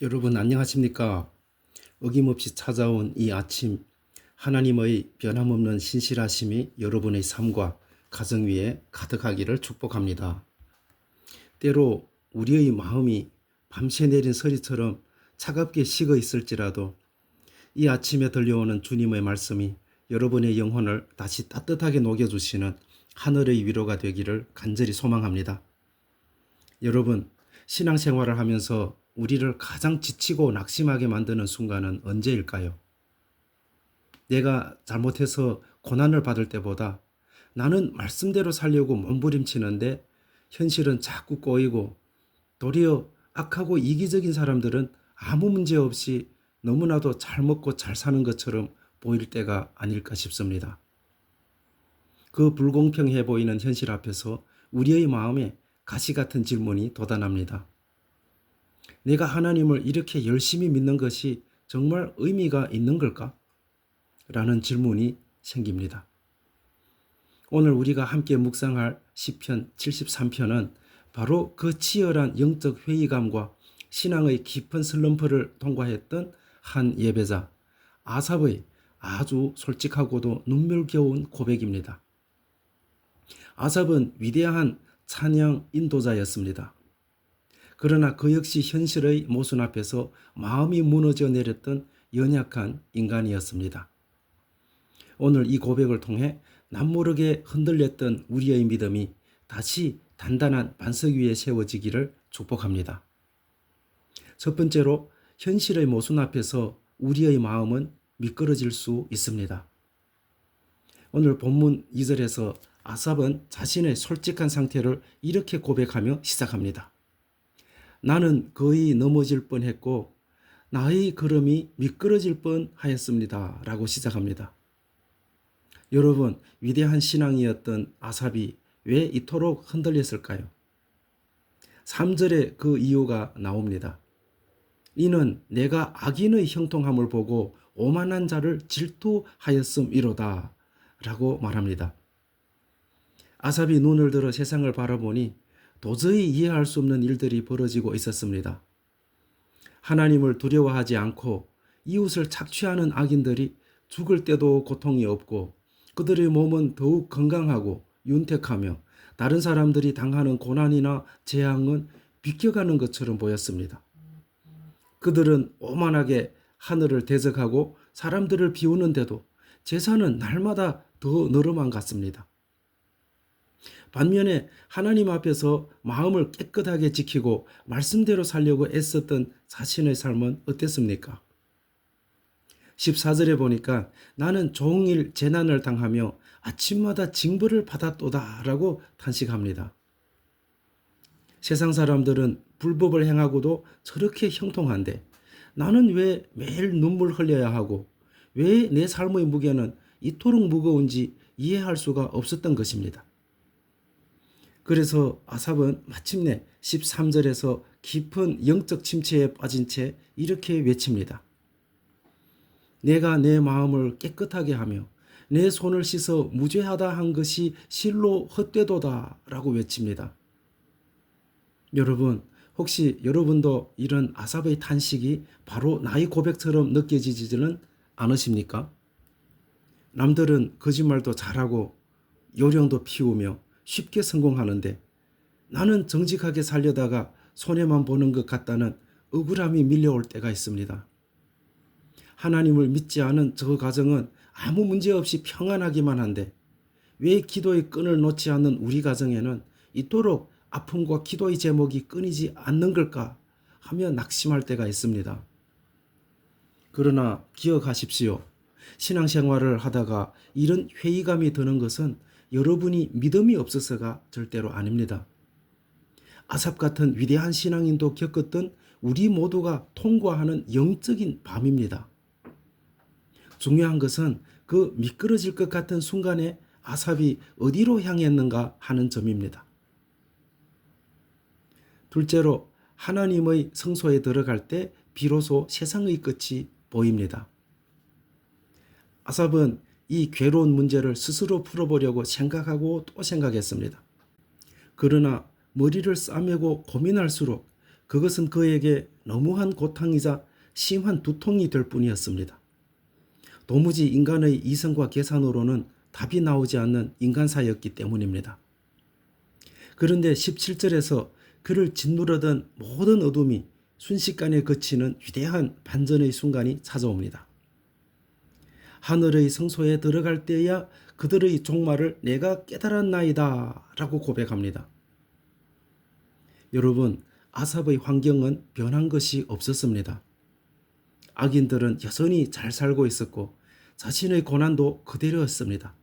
여러분 안녕하십니까? 어김없이 찾아온 이 아침, 하나님의 변함없는 신실하심이 여러분의 삶과 가정 위에 가득하기를 축복합니다. 때로 우리의 마음이 밤새 내린 서리처럼 차갑게 식어 있을지라도 이 아침에 들려오는 주님의 말씀이 여러분의 영혼을 다시 따뜻하게 녹여주시는 하늘의 위로가 되기를 간절히 소망합니다. 여러분, 신앙생활을 하면서 우리를 가장 지치고 낙심하게 만드는 순간은 언제일까요? 내가 잘못해서 고난을 받을 때보다 나는 말씀대로 살려고 몸부림치는데 현실은 자꾸 꼬이고, 도리어 악하고 이기적인 사람들은 아무 문제 없이 너무나도 잘 먹고 잘 사는 것처럼 보일 때가 아닐까 싶습니다. 그 불공평해 보이는 현실 앞에서 우리의 마음에 가시 같은 질문이 돋아납니다. 내가 하나님을 이렇게 열심히 믿는 것이 정말 의미가 있는 걸까? 라는 질문이 생깁니다. 오늘 우리가 함께 묵상할 시편 73편은 바로 그 치열한 영적 회의감과 신앙의 깊은 슬럼프를 통과했던 한 예배자 아삽의 아주 솔직하고도 눈물겨운 고백입니다. 아삽은 위대한 찬양 인도자였습니다. 그러나 그 역시 현실의 모순 앞에서 마음이 무너져 내렸던 연약한 인간이었습니다. 오늘 이 고백을 통해 남모르게 흔들렸던 우리의 믿음이 다시 단단한 반석 위에 세워지기를 축복합니다. 첫 번째로, 현실의 모순 앞에서 우리의 마음은 미끄러질 수 있습니다. 오늘 본문 2절에서 아삽은 자신의 솔직한 상태를 이렇게 고백하며 시작합니다. 나는 거의 넘어질 뻔했고 나의 걸음이 미끄러질 뻔하였습니다. 라고 시작합니다. 여러분, 위대한 신앙이었던 아삽이 왜 이토록 흔들렸을까요? 3절에 그 이유가 나옵니다. 이는 내가 악인의 형통함을 보고 오만한 자를 질투하였음이로다 라고 말합니다. 아삽이 눈을 들어 세상을 바라보니 도저히 이해할 수 없는 일들이 벌어지고 있었습니다. 하나님을 두려워하지 않고 이웃을 착취하는 악인들이 죽을 때도 고통이 없고, 그들의 몸은 더욱 건강하고 윤택하며 다른 사람들이 당하는 고난이나 재앙은 비껴가는 것처럼 보였습니다. 그들은 오만하게 하늘을 대적하고 사람들을 비우는데도 재산은 날마다 더 늘어만 갔습니다. 반면에 하나님 앞에서 마음을 깨끗하게 지키고 말씀대로 살려고 애썼던 자신의 삶은 어땠습니까? 14절에 보니까 나는 종일 재난을 당하며 아침마다 징벌을 받았도다 라고 탄식합니다. 세상 사람들은 불법을 행하고도 저렇게 형통한데 나는 왜 매일 눈물 흘려야 하고 왜 내 삶의 무게는 이토록 무거운지 이해할 수가 없었던 것입니다. 그래서 아삽은 마침내 13절에서 깊은 영적 침체에 빠진 채 이렇게 외칩니다. 내가 내 마음을 깨끗하게 하며 내 손을 씻어 무죄하다 한 것이 실로 헛되도다 라고 외칩니다. 여러분, 혹시 여러분도 이런 아삽의 탄식이 바로 나의 고백처럼 느껴지지는 않으십니까? 남들은 거짓말도 잘하고 요령도 피우며 쉽게 성공하는데 나는 정직하게 살려다가 손해만 보는 것 같다는 억울함이 밀려올 때가 있습니다. 하나님을 믿지 않은 저 가정은 아무 문제 없이 평안하기만 한데 왜 기도의 끈을 놓지 않는 우리 가정에는 이토록 아픔과 기도의 제목이 끊이지 않는 걸까 하며 낙심할 때가 있습니다. 그러나 기억하십시오. 신앙생활을 하다가 이런 회의감이 드는 것은 여러분이 믿음이 없어서가 절대로 아닙니다. 아삽 같은 위대한 신앙인도 겪었던 우리 모두가 통과하는 영적인 밤입니다. 중요한 것은 그 미끄러질 것 같은 순간에 아삽이 어디로 향했는가 하는 점입니다. 둘째로, 하나님의 성소에 들어갈 때 비로소 세상의 끝이 보입니다. 아삽은 이 괴로운 문제를 스스로 풀어보려고 생각하고 또 생각했습니다. 그러나 머리를 싸매고 고민할수록 그것은 그에게 너무한 고통이자 심한 두통이 될 뿐이었습니다. 도무지 인간의 이성과 계산으로는 답이 나오지 않는 인간사였기 때문입니다. 그런데 17절에서 그를 짓누르던 모든 어둠이 순식간에 그치는 위대한 반전의 순간이 찾아옵니다. 하늘의 성소에 들어갈 때야 그들의 종말을 내가 깨달았나이다 라고 고백합니다. 여러분, 아삽의 환경은 변한 것이 없었습니다. 악인들은 여전히 잘 살고 있었고 자신의 고난도 그대로였습니다.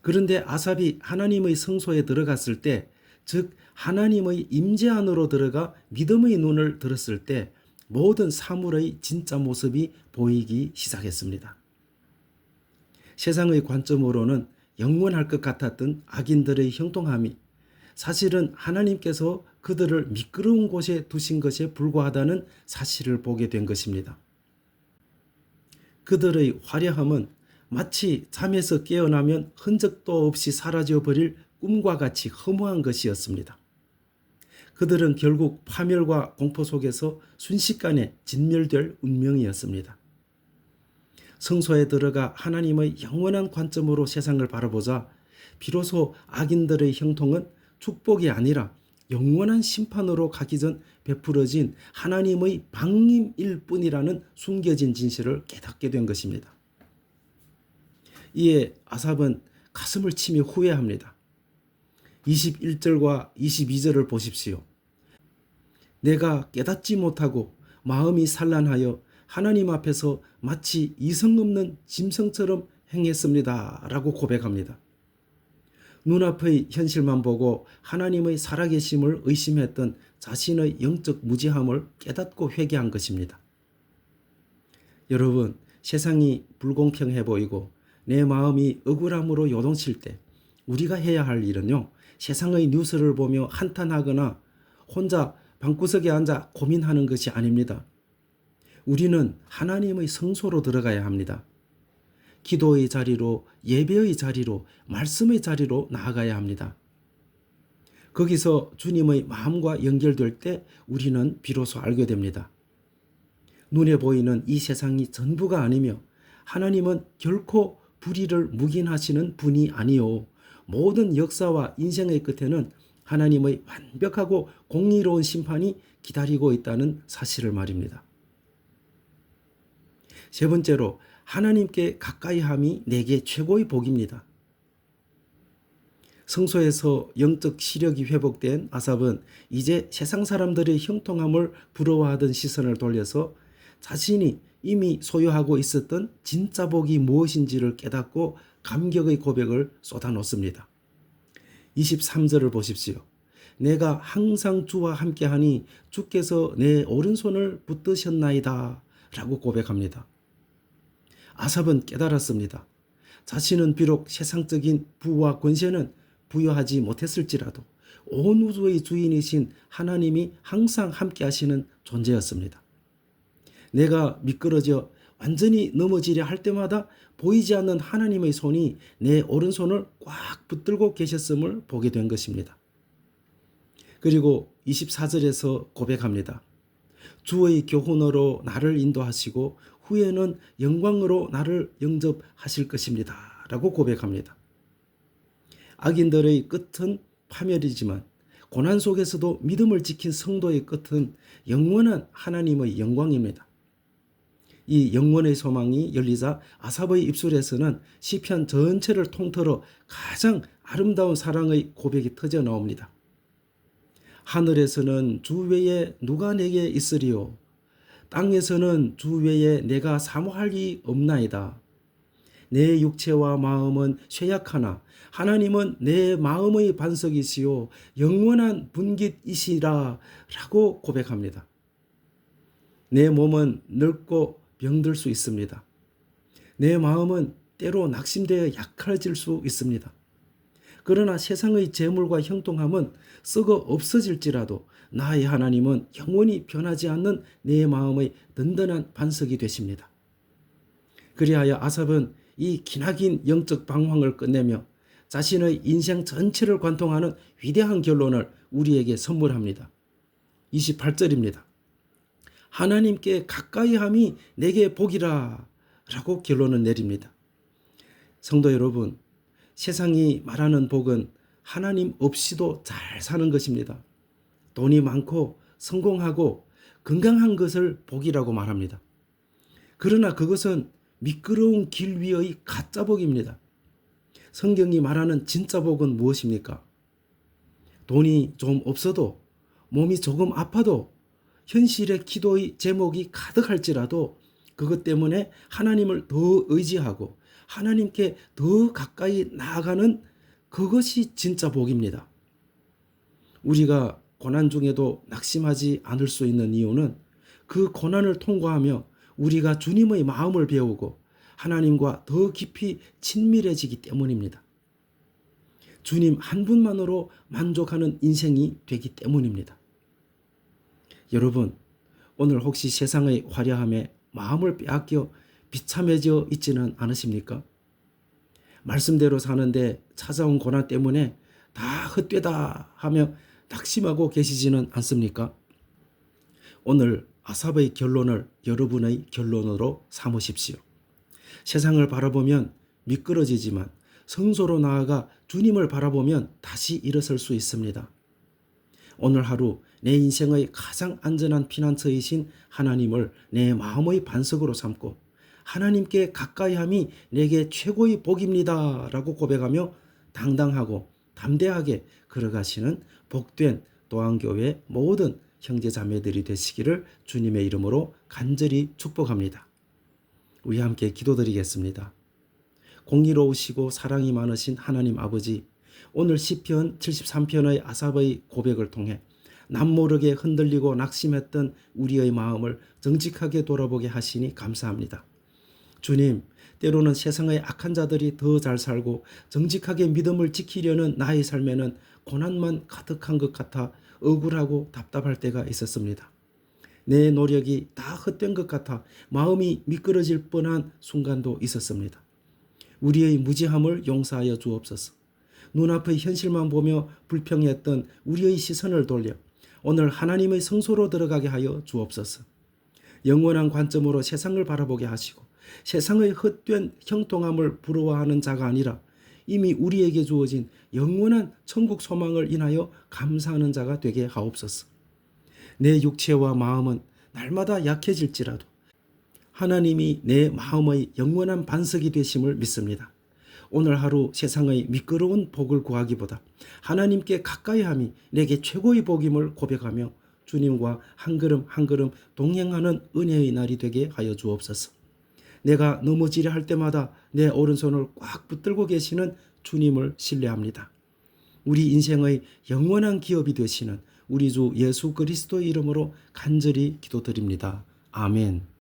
그런데 아삽이 하나님의 성소에 들어갔을 때, 즉 하나님의 임재 안으로 들어가 믿음의 눈을 들었을 때 모든 사물의 진짜 모습이 보이기 시작했습니다. 세상의 관점으로는 영원할 것 같았던 악인들의 형통함이 사실은 하나님께서 그들을 미끄러운 곳에 두신 것에 불과하다는 사실을 보게 된 것입니다. 그들의 화려함은 마치 잠에서 깨어나면 흔적도 없이 사라져버릴 꿈과 같이 허무한 것이었습니다. 그들은 결국 파멸과 공포 속에서 순식간에 진멸될 운명이었습니다. 성소에 들어가 하나님의 영원한 관점으로 세상을 바라보자 비로소 악인들의 형통은 축복이 아니라 영원한 심판으로 가기 전 베풀어진 하나님의 방임일 뿐이라는 숨겨진 진실을 깨닫게 된 것입니다. 이에 아삽은 가슴을 치며 후회합니다. 21절과 22절을 보십시오. 내가 깨닫지 못하고 마음이 산란하여 하나님 앞에서 마치 이성 없는 짐승처럼 행했습니다 라고 고백합니다. 눈앞의 현실만 보고 하나님의 살아계심을 의심했던 자신의 영적 무지함을 깨닫고 회개한 것입니다. 여러분, 세상이 불공평해 보이고 내 마음이 억울함으로 요동칠 때 우리가 해야 할 일은요, 세상의 뉴스를 보며 한탄하거나 혼자 방구석에 앉아 고민하는 것이 아닙니다. 우리는 하나님의 성소로 들어가야 합니다. 기도의 자리로, 예배의 자리로, 말씀의 자리로 나아가야 합니다. 거기서 주님의 마음과 연결될 때 우리는 비로소 알게 됩니다. 눈에 보이는 이 세상이 전부가 아니며 하나님은 결코 불의를 묵인하시는 분이 아니요, 모든 역사와 인생의 끝에는 하나님의 완벽하고 공의로운 심판이 기다리고 있다는 사실을 말입니다. 세 번째로, 하나님께 가까이함이 내게 최고의 복입니다. 성소에서 영적 시력이 회복된 아삽은 이제 세상 사람들의 형통함을 부러워하던 시선을 돌려서 자신이 이미 소유하고 있었던 진짜 복이 무엇인지를 깨닫고 감격의 고백을 쏟아놓습니다. 23절을 보십시오. 내가 항상 주와 함께하니 주께서 내 오른손을 붙드셨나이다 라고 고백합니다. 아삽은 깨달았습니다. 자신은 비록 세상적인 부와 권세는 부여하지 못했을지라도 온 우주의 주인이신 하나님이 항상 함께 하시는 존재였습니다. 내가 미끄러져 완전히 넘어지려 할 때마다 보이지 않는 하나님의 손이 내 오른손을 꽉 붙들고 계셨음을 보게 된 것입니다. 그리고 24절에서 고백합니다. 주의 교훈으로 나를 인도하시고 후에는 영광으로 나를 영접하실 것입니다 라고 고백합니다. 악인들의 끝은 파멸이지만 고난 속에서도 믿음을 지킨 성도의 끝은 영원한 하나님의 영광입니다. 이 영원의 소망이 열리자 아삽의 입술에서는 시편 전체를 통틀어 가장 아름다운 사랑의 고백이 터져 나옵니다. 하늘에서는 주 외에 누가 내게 있으리요? 땅에서는 주 외에 내가 사모할 이 없나이다. 내 육체와 마음은 쇠약하나 하나님은 내 마음의 반석이시요 영원한 분깃이시라 라고 고백합니다. 내 몸은 늙고 병들 수 있습니다. 내 마음은 때로 낙심되어 약해질 수 있습니다. 그러나 세상의 재물과 형통함은 썩어 없어질지라도 나의 하나님은 영원히 변하지 않는 내 마음의 든든한 반석이 되십니다. 그리하여 아삽은 이 기나긴 영적 방황을 끝내며 자신의 인생 전체를 관통하는 위대한 결론을 우리에게 선물합니다. 28절입니다. 하나님께 가까이함이 내게 복이라 라고 결론을 내립니다. 성도 여러분, 세상이 말하는 복은 하나님 없이도 잘 사는 것입니다. 돈이 많고 성공하고 건강한 것을 복이라고 말합니다. 그러나 그것은 미끄러운 길 위의 가짜 복입니다. 성경이 말하는 진짜 복은 무엇입니까? 돈이 좀 없어도, 몸이 조금 아파도, 현실의 기도의 제목이 가득할지라도 그것 때문에 하나님을 더 의지하고 하나님께 더 가까이 나아가는 그것이 진짜 복입니다. 우리가 고난 중에도 낙심하지 않을 수 있는 이유는 그 고난을 통과하며 우리가 주님의 마음을 배우고 하나님과 더 깊이 친밀해지기 때문입니다. 주님 한 분만으로 만족하는 인생이 되기 때문입니다. 여러분, 오늘 혹시 세상의 화려함에 마음을 빼앗겨 비참해져 있지는 않으십니까? 말씀대로 사는데 찾아온 고난 때문에 다 헛되다 하며 낙심하고 계시지는 않습니까? 오늘 아삽의 결론을 여러분의 결론으로 삼으십시오. 세상을 바라보면 미끄러지지만 성소로 나아가 주님을 바라보면 다시 일어설 수 있습니다. 오늘 하루 내 인생의 가장 안전한 피난처이신 하나님을 내 마음의 반석으로 삼고 하나님께 가까이함이 내게 최고의 복입니다 라고 고백하며 당당하고 담대하게 걸어가시는 복된 도안교회 모든 형제자매들이 되시기를 주님의 이름으로 간절히 축복합니다. 우리 함께 기도드리겠습니다. 공의로우시고 사랑이 많으신 하나님 아버지, 오늘 시편 73편의 아삽의 고백을 통해 남모르게 흔들리고 낙심했던 우리의 마음을 정직하게 돌아보게 하시니 감사합니다. 주님, 때로는 세상의 악한 자들이 더 잘 살고 정직하게 믿음을 지키려는 나의 삶에는 고난만 가득한 것 같아 억울하고 답답할 때가 있었습니다. 내 노력이 다 헛된 것 같아 마음이 미끄러질 뻔한 순간도 있었습니다. 우리의 무지함을 용서하여 주옵소서. 눈앞의 현실만 보며 불평했던 우리의 시선을 돌려 오늘 하나님의 성소로 들어가게 하여 주옵소서. 영원한 관점으로 세상을 바라보게 하시고 세상의 헛된 형통함을 부러워하는 자가 아니라 이미 우리에게 주어진 영원한 천국 소망을 인하여 감사하는 자가 되게 하옵소서. 내 육체와 마음은 날마다 약해질지라도 하나님이 내 마음의 영원한 반석이 되심을 믿습니다. 오늘 하루 세상의 미끄러운 복을 구하기보다 하나님께 가까이함이 내게 최고의 복임을 고백하며 주님과 한 걸음 한 걸음 동행하는 은혜의 날이 되게 하여 주옵소서. 내가 넘어지려 할 때마다 내 오른손을 꽉 붙들고 계시는 주님을 신뢰합니다. 우리 인생의 영원한 기업이 되시는 우리 주 예수 그리스도의 이름으로 간절히 기도드립니다. 아멘.